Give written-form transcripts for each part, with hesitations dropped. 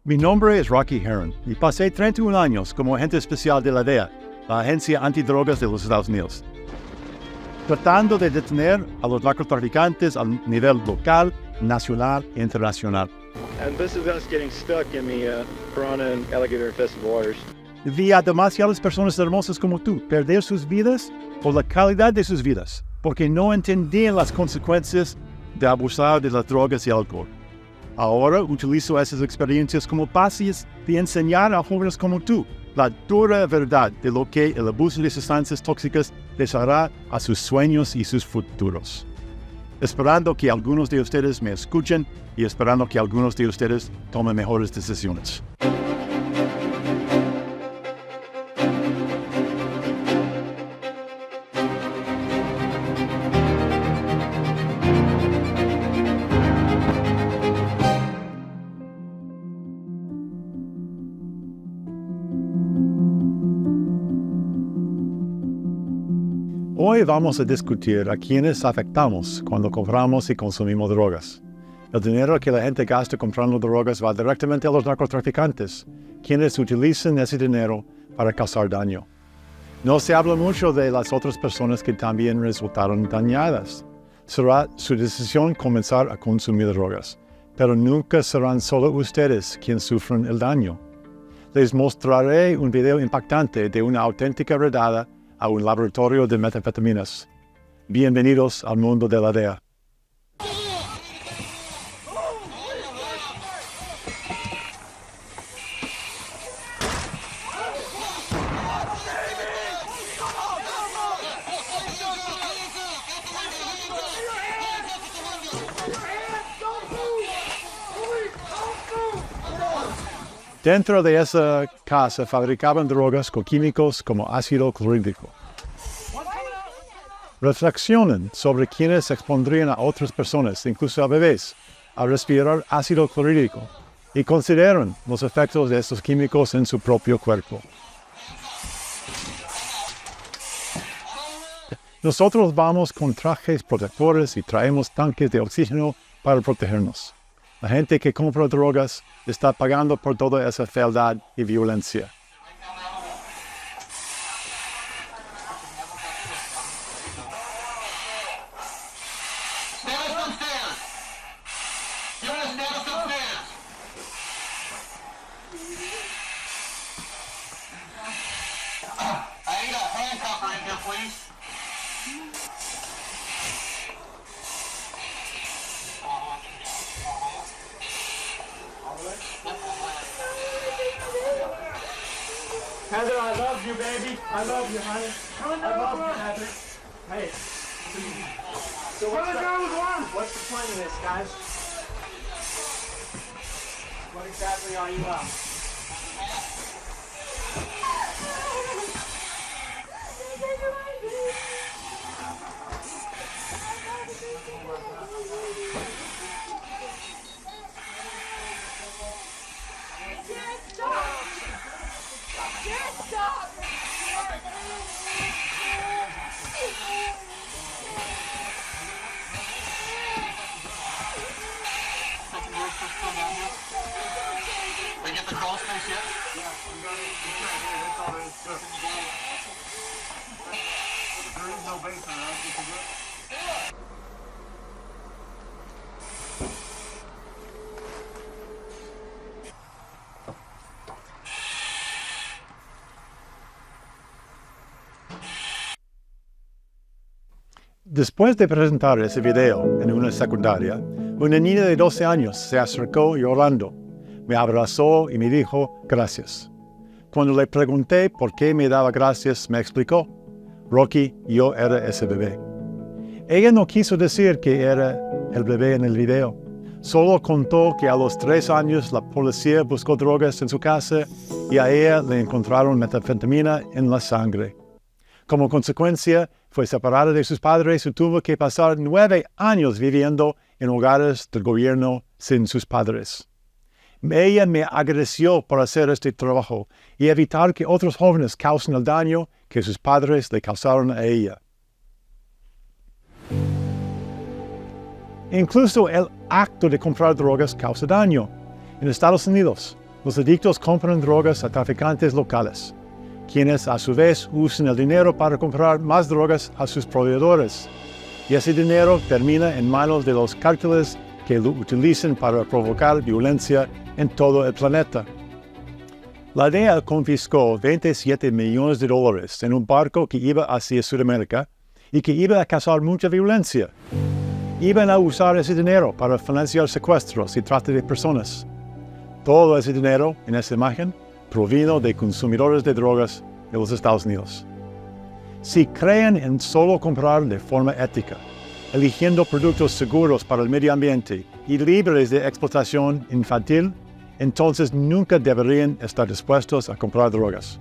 Mi nombre es Rocky Heron y pasé 31 años como agente especial de la DEA, la Agencia Antidrogas de los Estados Unidos, tratando de detener a los narcotraficantes a nivel local, nacional e internacional. And this is us getting stuck in the piranha and alligator infested waters. Vi a demasiadas personas hermosas como tú perder sus vidas por la calidad de sus vidas, porque no entendían las consecuencias de abusar de las drogas y alcohol. Ahora utilizo esas experiencias como bases de enseñar a jóvenes como tú la dura verdad de lo que el abuso de sustancias tóxicas les hará a sus sueños y sus futuros. Esperando que algunos de ustedes me escuchen y esperando que algunos de ustedes tomen mejores decisiones. Hoy vamos a discutir a quienes afectamos cuando compramos y consumimos drogas. El dinero que la gente gasta comprando drogas va directamente a los narcotraficantes, quienes utilizan ese dinero para causar daño. No se habla mucho de las otras personas que también resultaron dañadas. Será su decisión comenzar a consumir drogas, pero nunca serán solo ustedes quienes sufren el daño. Les mostraré un video impactante de una auténtica redada a un laboratorio de metanfetaminas. Bienvenidos al mundo de la DEA. Dentro de esa casa fabricaban drogas con químicos como ácido clorhídrico. Reflexionen sobre quienes expondrían a otras personas, incluso a bebés, a respirar ácido clorhídrico y consideren los efectos de estos químicos en su propio cuerpo. Nosotros vamos con trajes protectores y traemos tanques de oxígeno para protegernos. La gente que compra drogas está pagando por toda esa fealdad y violencia. Heather, I love you, baby. I love you, honey. I love you, Heather. Hey. So what's the point of this, guys? What exactly are you up? We get the crawl space yet? Yeah, I'm going to all right. There is no basement, right? This is it? Después de presentar ese video en una secundaria, una niña de 12 años se acercó llorando, me abrazó y me dijo gracias. Cuando le pregunté por qué me daba gracias, me explicó, Rocky, yo era ese bebé. Ella no quiso decir que era el bebé en el video, solo contó que a los 3 años la policía buscó drogas en su casa y a ella le encontraron metanfetamina en la sangre. Como consecuencia, fue separada de sus padres y tuvo que pasar 9 años viviendo en hogares del gobierno sin sus padres. Ella me agradeció por hacer este trabajo y evitar que otros jóvenes causen el daño que sus padres le causaron a ella. Incluso el acto de comprar drogas causa daño. En Estados Unidos, Los adictos compran drogas a traficantes locales, quienes a su vez usan el dinero para comprar más drogas a sus proveedores. Y ese dinero termina en manos de los cárteles que lo utilizan para provocar violencia en todo el planeta. La DEA confiscó $27 millones en un barco que iba hacia Sudamérica y que iba a causar mucha violencia. Iban a usar ese dinero para financiar secuestros y trata de personas. Todo ese dinero en esa imagen provino de consumidores de drogas de los Estados Unidos. Si creen en solo comprar de forma ética, eligiendo productos seguros para el medio ambiente y libres de explotación infantil, entonces nunca deberían estar dispuestos a comprar drogas.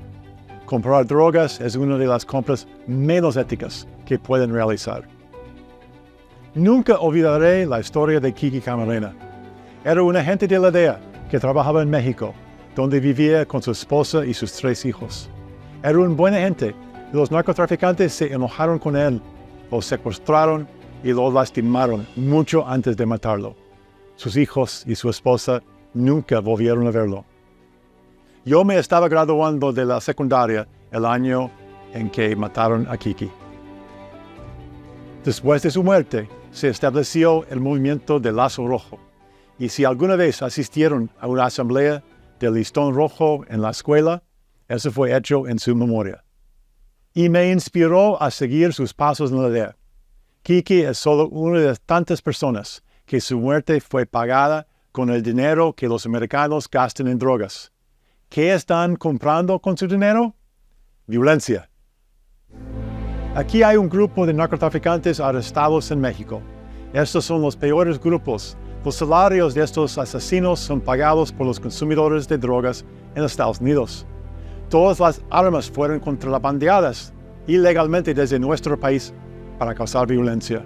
Comprar drogas es una de las compras menos éticas que pueden realizar. Nunca olvidaré la historia de Kiki Camarena. Era un agente de la DEA que trabajaba en México, donde vivía con su esposa y sus 3 hijos. Era un buen agente y los narcotraficantes se enojaron con él, lo secuestraron y lo lastimaron mucho antes de matarlo. Sus hijos y su esposa nunca volvieron a verlo. Yo me estaba graduando de la secundaria el año en que mataron a Kiki. Después de su muerte, se estableció el movimiento del Lazo Rojo. Y si alguna vez asistieron a una asamblea del Listón Rojo en la escuela, eso fue hecho en su memoria. Y me inspiró a seguir sus pasos en la DEA. Kiki es solo una de tantas personas que su muerte fue pagada con el dinero que los americanos gastan en drogas. ¿Qué están comprando con su dinero? Violencia. Aquí hay un grupo de narcotraficantes arrestados en México. Estos son los peores grupos. Los salarios de estos asesinos son pagados por los consumidores de drogas en Estados Unidos. Todas las armas fueron contrabandeadas ilegalmente desde nuestro país para causar violencia.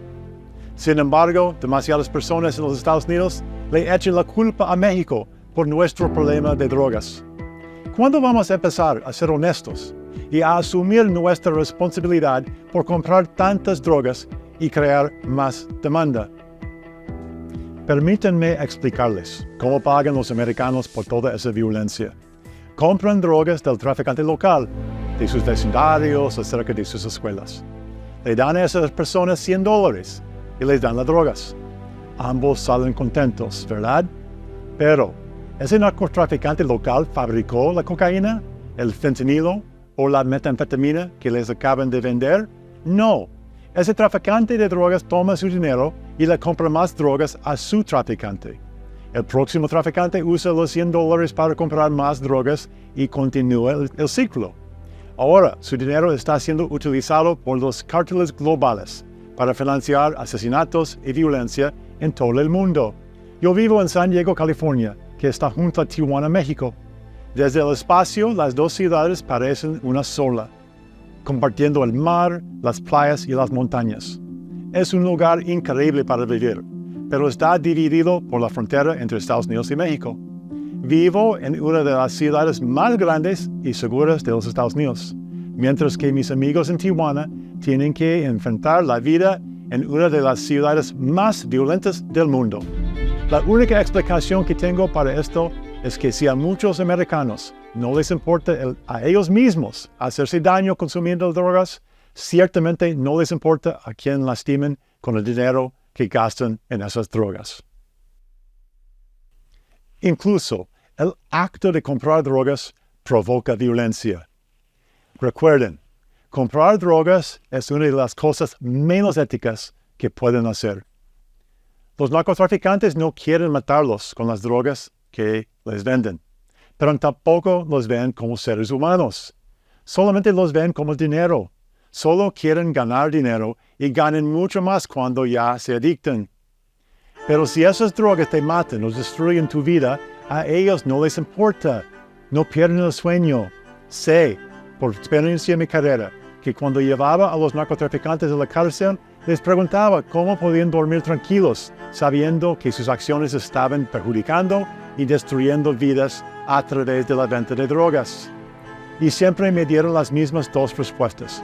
Sin embargo, demasiadas personas en los Estados Unidos le echan la culpa a México por nuestro problema de drogas. ¿Cuándo vamos a empezar a ser honestos y a asumir nuestra responsabilidad por comprar tantas drogas y crear más demanda? Permítanme explicarles cómo pagan los americanos por toda esa violencia. Compran drogas del traficante local, de sus vecindarios o cerca de sus escuelas. Le dan a esas personas $100 y les dan las drogas. Ambos salen contentos, ¿verdad? Pero, ¿ese narcotraficante local fabricó la cocaína, el fentanilo o la metanfetamina que les acaban de vender? No. Ese traficante de drogas toma su dinero y le compra más drogas a su traficante. El próximo traficante usa los $100 para comprar más drogas y continúa el ciclo. Ahora, su dinero está siendo utilizado por los cárteles globales para financiar asesinatos y violencia en todo el mundo. Yo vivo en San Diego, California, que está junto a Tijuana, México. Desde el espacio, las dos ciudades parecen una sola, compartiendo el mar, las playas y las montañas. Es un lugar increíble para vivir, pero está dividido por la frontera entre Estados Unidos y México. Vivo en una de las ciudades más grandes y seguras de los Estados Unidos, mientras que mis amigos en Tijuana tienen que enfrentar la vida en una de las ciudades más violentas del mundo. La única explicación que tengo para esto es que si a muchos americanos no les importa a ellos mismos hacerse daño consumiendo drogas, ciertamente no les importa a quién lastimen con el dinero que gastan en esas drogas. Incluso, el acto de comprar drogas provoca violencia. Recuerden, comprar drogas es una de las cosas menos éticas que pueden hacer. Los narcotraficantes no quieren matarlos con las drogas que les venden, pero tampoco los ven como seres humanos. Solamente los ven como dinero. Solo quieren ganar dinero y ganan mucho más cuando ya se adictan. Pero si esas drogas te matan o destruyen tu vida, a ellos no les importa. No pierden el sueño. Sé, por experiencia en mi carrera, que cuando llevaba a los narcotraficantes a la cárcel, les preguntaba cómo podían dormir tranquilos, sabiendo que sus acciones estaban perjudicando y destruyendo vidas a través de la venta de drogas. Y siempre me dieron las mismas dos respuestas.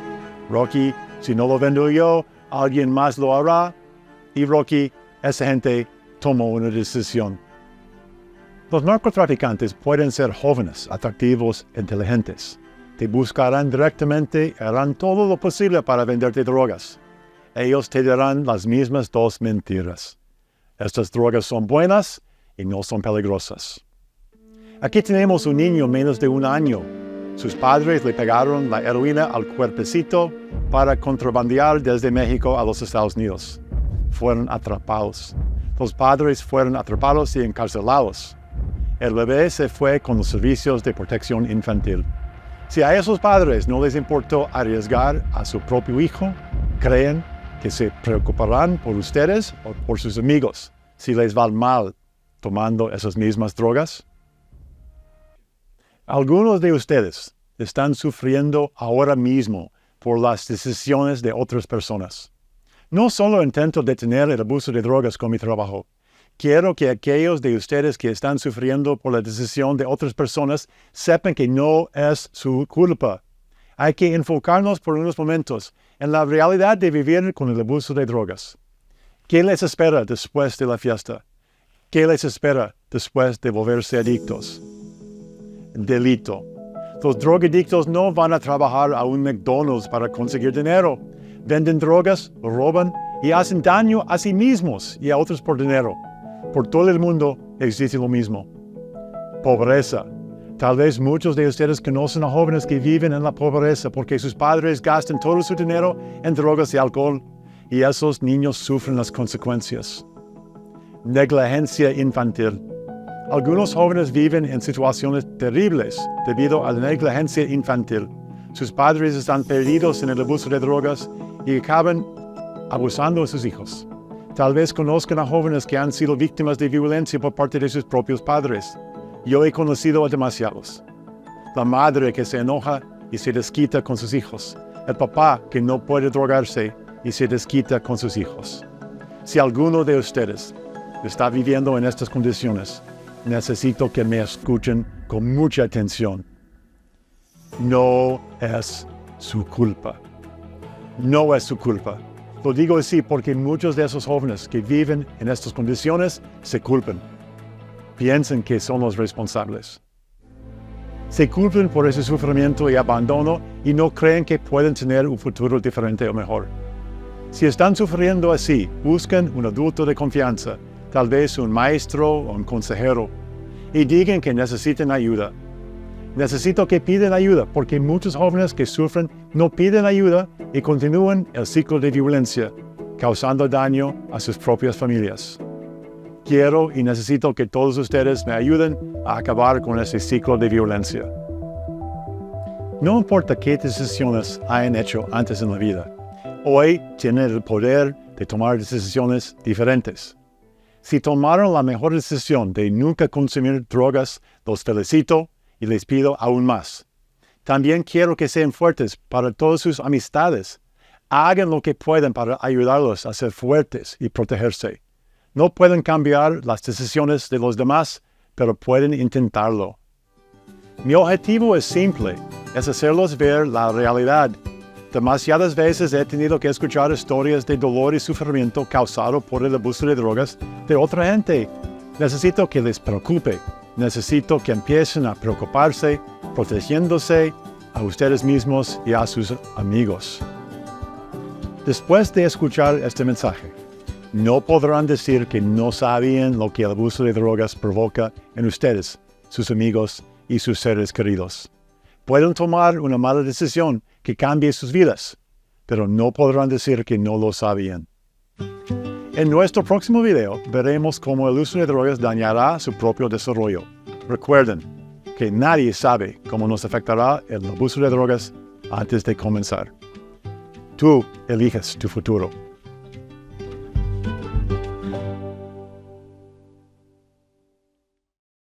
Rocky, si no lo vendo yo, alguien más lo hará. Y Rocky, esa gente tomó una decisión. Los narcotraficantes pueden ser jóvenes, atractivos, inteligentes. Te buscarán directamente y harán todo lo posible para venderte drogas. Ellos te dirán las mismas dos mentiras. Estas drogas son buenas y no son peligrosas. Aquí tenemos un niño menos de 1 año. Sus padres le pegaron la heroína al cuerpecito para contrabandear desde México a los Estados Unidos. Fueron atrapados. Los padres fueron atrapados y encarcelados. El bebé se fue con los servicios de protección infantil. Si a esos padres no les importó arriesgar a su propio hijo, ¿creen que se preocuparán por ustedes o por sus amigos si les va mal tomando esas mismas drogas? Algunos de ustedes están sufriendo ahora mismo por las decisiones de otras personas. No solo intento detener el abuso de drogas con mi trabajo. Quiero que aquellos de ustedes que están sufriendo por la decisión de otras personas sepan que no es su culpa. Hay que enfocarnos por unos momentos en la realidad de vivir con el abuso de drogas. ¿Qué les espera después de la fiesta? ¿Qué les espera después de volverse adictos? Delito. Los drogadictos no van a trabajar a un McDonald's para conseguir dinero. Venden drogas, roban y hacen daño a sí mismos y a otros por dinero. Por todo el mundo existe lo mismo. Pobreza. Tal vez muchos de ustedes conocen a jóvenes que viven en la pobreza porque sus padres gastan todo su dinero en drogas y alcohol y esos niños sufren las consecuencias. Negligencia infantil. Algunos jóvenes viven en situaciones terribles debido a la negligencia infantil. Sus padres están perdidos en el abuso de drogas y acaban abusando de sus hijos. Tal vez conozcan a jóvenes que han sido víctimas de violencia por parte de sus propios padres. Yo he conocido a demasiados. La madre que se enoja y se desquita con sus hijos. El papá que no puede drogarse y se desquita con sus hijos. Si alguno de ustedes está viviendo en estas condiciones, necesito que me escuchen con mucha atención. No es su culpa. No es su culpa. Lo digo así porque muchos de esos jóvenes que viven en estas condiciones se culpan. Piensan que son los responsables. Se culpan por ese sufrimiento y abandono y no creen que pueden tener un futuro diferente o mejor. Si están sufriendo así, buscan un adulto de confianza, tal vez un maestro o un consejero, y digan que necesitan ayuda. Necesito que piden ayuda porque muchos jóvenes que sufren no piden ayuda y continúan el ciclo de violencia, causando daño a sus propias familias. Quiero y necesito que todos ustedes me ayuden a acabar con ese ciclo de violencia. No importa qué decisiones hayan hecho antes en la vida, hoy tienen el poder de tomar decisiones diferentes. Si tomaron la mejor decisión de nunca consumir drogas, los felicito y les pido aún más. También quiero que sean fuertes para todas sus amistades. Hagan lo que puedan para ayudarlos a ser fuertes y protegerse. No pueden cambiar las decisiones de los demás, pero pueden intentarlo. Mi objetivo es simple, es hacerlos ver la realidad. Demasiadas veces he tenido que escuchar historias de dolor y sufrimiento causado por el abuso de drogas de otra gente. Necesito que les preocupe. Necesito que empiecen a preocuparse, protegiéndose a ustedes mismos y a sus amigos. Después de escuchar este mensaje, no podrán decir que no sabían lo que el abuso de drogas provoca en ustedes, sus amigos y sus seres queridos. Pueden tomar una mala decisión que cambie sus vidas, pero no podrán decir que no lo sabían. En nuestro próximo video veremos cómo el uso de drogas dañará su propio desarrollo. Recuerden que nadie sabe cómo nos afectará el abuso de drogas antes de comenzar. Tú eliges tu futuro.